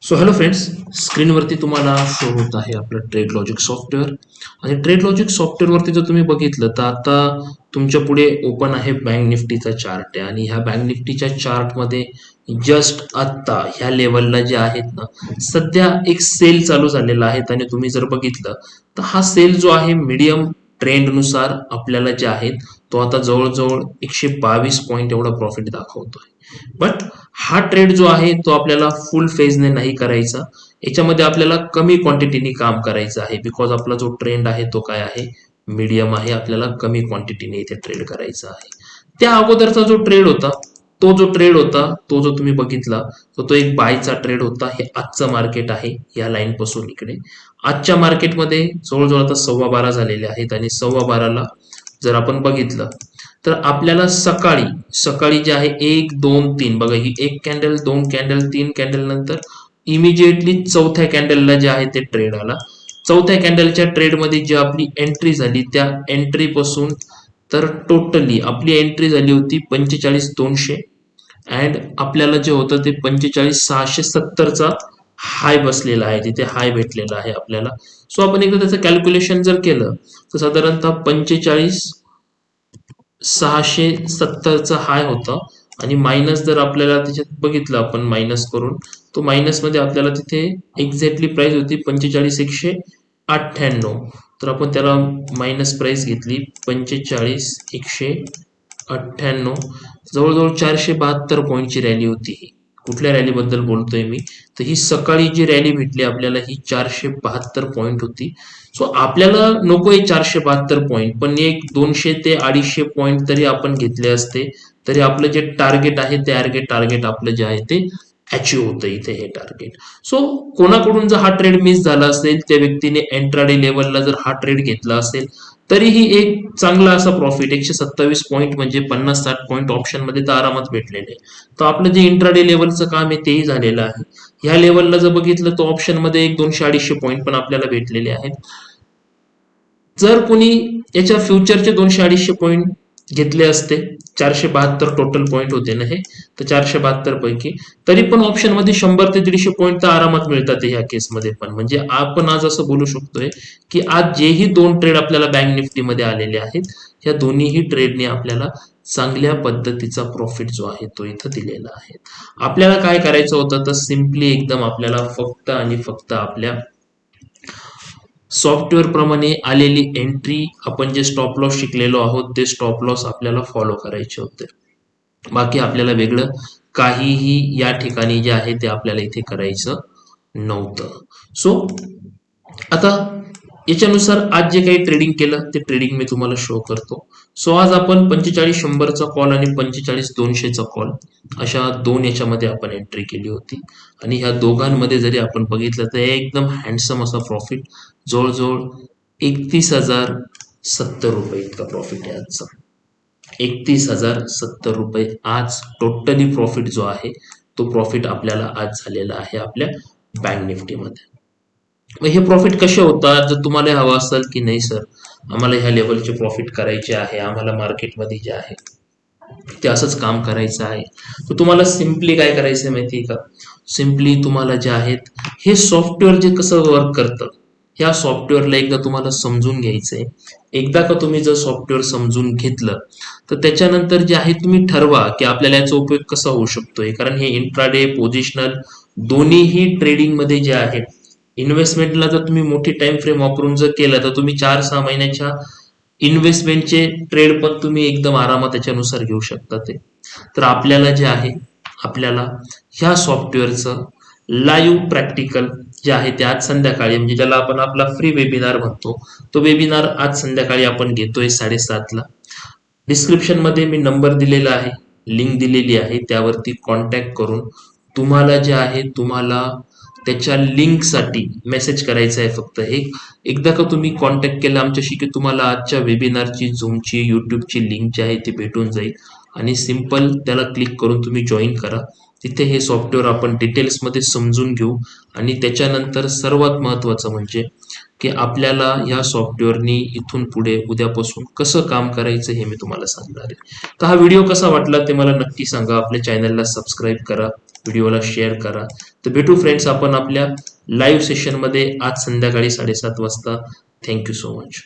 So hello friends, स्क्रीनवरती तुम्हाला show होत आहे आपलं ट्रेड लॉजिक सॉफ्टवेअर. आणि ट्रेड लॉजिक सॉफ्टवेअरवरती जर तुम्ही बघितलं तर आता तुमच्या पुढे ओपन आहे बँक निफ्टीचा चार्ट आहे. आणि ह्या बँक निफ्टीच्या चार्टमध्ये जस्ट आत्ता ह्या लेवलला जे आहेत ना, सध्या एक सेल चालू झालेला आहे. आणि तुम्ही जर बघितलं तर हा सेल जो आहे मीडियम ट्रेंडनुसार आपल्याला जे आहेत तो आता जवळजवळ 122 पॉईंट एवढा प्रॉफिट दाखवतोय. बट हा ट्रेड जो आहे तो आपल्याला फुल फेजने नाही करायचा. याच्यामध्ये आपल्याला कमी क्वांटिटीने काम करायचं आहे. बिकॉज आपला जो ट्रेंड आहे तो काय आहे, मीडियम आहे. आपल्याला कमी क्वांटिटीने इथे ट्रेड करायचा आहे. त्या अगोदरचा जो ट्रेड होता तो जो तुम्ही बघितला तो एक बायचा ट्रेड होता. हे आजचं मार्केट आहे या लाईन पासून इकडे. आजच्या मार्केटमध्ये जवळजवळ आता 12:15 झालेले आहेत. आणि 12:15ला जर आपण बघितलं तर आपल्याला सकाळी सकाळी जे आहे 1 2 3 बघा, ही एक कॅन्डल, दोन कॅन्डल, तीन कॅन्डल, नंतर इमिजिएटली चौथ्या कॅन्डलला जे आहे ते ट्रेड आला. चौथ्या कॅन्डलच्या ट्रेडमध्ये जी आपली एंट्री झाली त्या एंट्री पासून तर टोटली आपली एंट्री झाली होती 45,200. अँड आपल्याला जे होतं ते 45,670चा हाय बसलेला आहे, तिथे हाय भेटलेला आहे आपल्याला. सो आपण एकदा त्याचं कॅल्क्युलेशन जर केलं तर साधारणतः 45,670चा हाय होता. आणि मायनस जर आपल्याला त्याच्यात बघितलं आपण मायनस करून, तो मायनस मध्ये आपल्याला तिथे एक्झॅक्टली प्राइस होती 45,198. तर आपण त्याला मायनस प्राइस घेतली 45,198. जवळजवळ 472 पॉईंटची रॅली होती ही. कुठल्या रॅली बद्दल बोलतोय मी, तर ही सकाळी जी रॅली भेटली आपल्याला ही 472 पॉईंट होती. सो आपल्याला नकोय 472 पॉईंट, पण एक 200 ते 250 पॉईंट तरी आपण घेतले असते तरी आपलं जे टार्गेट आहे ते टार्गेट आपलं जे आहे ते अचीव होतं इथे हे टार्गेट. सो कोणाकडून जर हा ट्रेड मिस झाला असेल, त्या व्यक्तीने एंट्राडे लेवलला जर हा ट्रेड घेतला असेल तरीही एक चांगला असा प्रॉफिट 127 पॉईंट म्हणजे 50-60 पॉईंट ऑप्शन मध्ये तर आरामात भेटलेले. तर आपलं जे इंट्राडे लेवलचं काम आहे तेही झालेलं आहे. ह्या लेवलला जर बघितलं तर ऑप्शन मध्ये एक 200-250 पॉईंट पण आपल्याला भेटलेले आहेत. जर कोणी याच्या फ्युचरचे 200-250 पॉईंट घेतले असते, 472 टोटल पॉईंट होते ना हे, तर 472 पैकी तरी पण ऑप्शन मध्ये 100 ते 150 पॉईंट तर आरामात मिळतात ह्या केसमध्ये पण. म्हणजे आपण आज असं बोलू शकतोय की आज जेही दोन ट्रेड आपल्याला बँक निफ्टीमध्ये आलेले आहेत, या दोन्हीही ट्रेडने आपल्याला चांगल्या पद्धतीचा प्रॉफिट जो आहे तो इथं दिलेला आहे. आपल्याला काय करायचं होतं तर सिम्पली एकदम आपल्याला फक्त आणि फक्त आपल्या सॉफ्टवेअर प्रमाणे आलेली एंट्री, आपण जे स्टॉप लॉस शिकलेलो आहोत ते स्टॉप लॉस आपल्याला फॉलो करायचे होते. बाकी आपल्याला वेगळं काहीही या ठिकाणी जे आहे ते आपल्याला इथे करायचं नव्हतं. सो आता याच्यानुसार आज जे काही ट्रेडिंग केलं ते ट्रेडिंग मी तुम्हाला शो करतो. सो आज आपण 45,100चा कॉल आणि 45,200चा कॉल अशा दोन याच्यामध्ये आपण एंट्री केली होती. आणि ह्या दोघांमध्ये जरी आपण बघितलं तर एकदम हँडसम असा प्रॉफिट, जवळजवळ 31,070 रुपये इतका प्रॉफिट आहे आजचा. 31,070 रुपये आज टोटली प्रॉफिट जो आहे तो प्रॉफिट आपल्याला आज झालेला आहे आपल्या बँक निफ्टीमध्ये. मग हे प्रॉफिट कसे होतात, जर तुम्हाला हवं असेल की नाही सर आम्हाला ह्या लेवलचे प्रॉफिट करायचे आहे, आम्हाला मार्केटमध्ये जे आहे ते असंच काम करायचं आहे, तर तुम्हाला सिम्पली काय करायचं आहे माहिती आहे का. सिम्पली तुम्हाला जे आहेत हे सॉफ्टवेअर जे कसं वर्क करतं, ह्या सॉफ्टवेअरला एकदा तुम्हाला समजून घ्यायचंय. एकदा का तुम्ही जर सॉफ्टवेअर समजून घेतलं तर त्याच्यानंतर जे आहे तुम्ही ठरवा की आपल्याला याचा उपयोग कसा होऊ शकतोय. कारण हे इंट्राडे पोझिशनल दोन्हीही ट्रेडिंग मध्ये जे आहे, इन्व्हेस्टमेंटला जर तुम्ही मोठी टाइम फ्रेम वापरून जर केलं तर तुम्ही 4-6 महिन्याच्या इन्व्हेस्टमेंटचे ट्रेड पण तुम्ही एकदम आरामात त्याच्यानुसार घेऊ शकता ते. तर आपल्याला जे आहे आपल्याला ह्या सॉफ्टवेअरचं लाईव्ह प्रॅक्टिकल जे आहे ते आज संध्याकाळी, म्हणजे ज्याला आपण आपला फ्री वेबिनार म्हणतो, तो वेबिनार आज संध्याकाळी आपण घेतोय 7:30ला. डिस्क्रिप्शन मध्ये मी नंबर दिलेला आहे, लिंक दिलेली आहे, त्यावरती कॉन्टॅक्ट करून तुम्हाला जे आहे तुम्हाला त्याच्या लिंकसाठी मेसेज करायचा आहे. फक्त एकदा का तुम्ही कॉन्टॅक्ट केला आमच्याशी की तुम्हाला आजच्या वेबिनारची, झूमची, युट्यूबची लिंक जी आहे ती भेटून जाईल. आणि सिंपल त्याला क्लिक करून तुम्ही जॉईन करा. तिथे हे सॉफ्टवेअर आपण डिटेल्समध्ये समजून घेऊ. आणि त्याच्यानंतर सर्वात महत्त्वाचं म्हणजे की आपल्याला या सॉफ्टवेअरनी इथून पुढे उद्यापासून कसं काम करायचं हे मी तुम्हाला सांगणार आहे. तर हा व्हिडिओ कसा वाटला ते मला नक्की सांगा. आपल्या चॅनलला सबस्क्राईब करा, व्हिडिओला शेअर करा. तर भेटू फ्रेंड्स आपण आपल्या लाईव्ह सेशनमध्ये आज संध्याकाळी 7:30 वाजता. Thank you so much.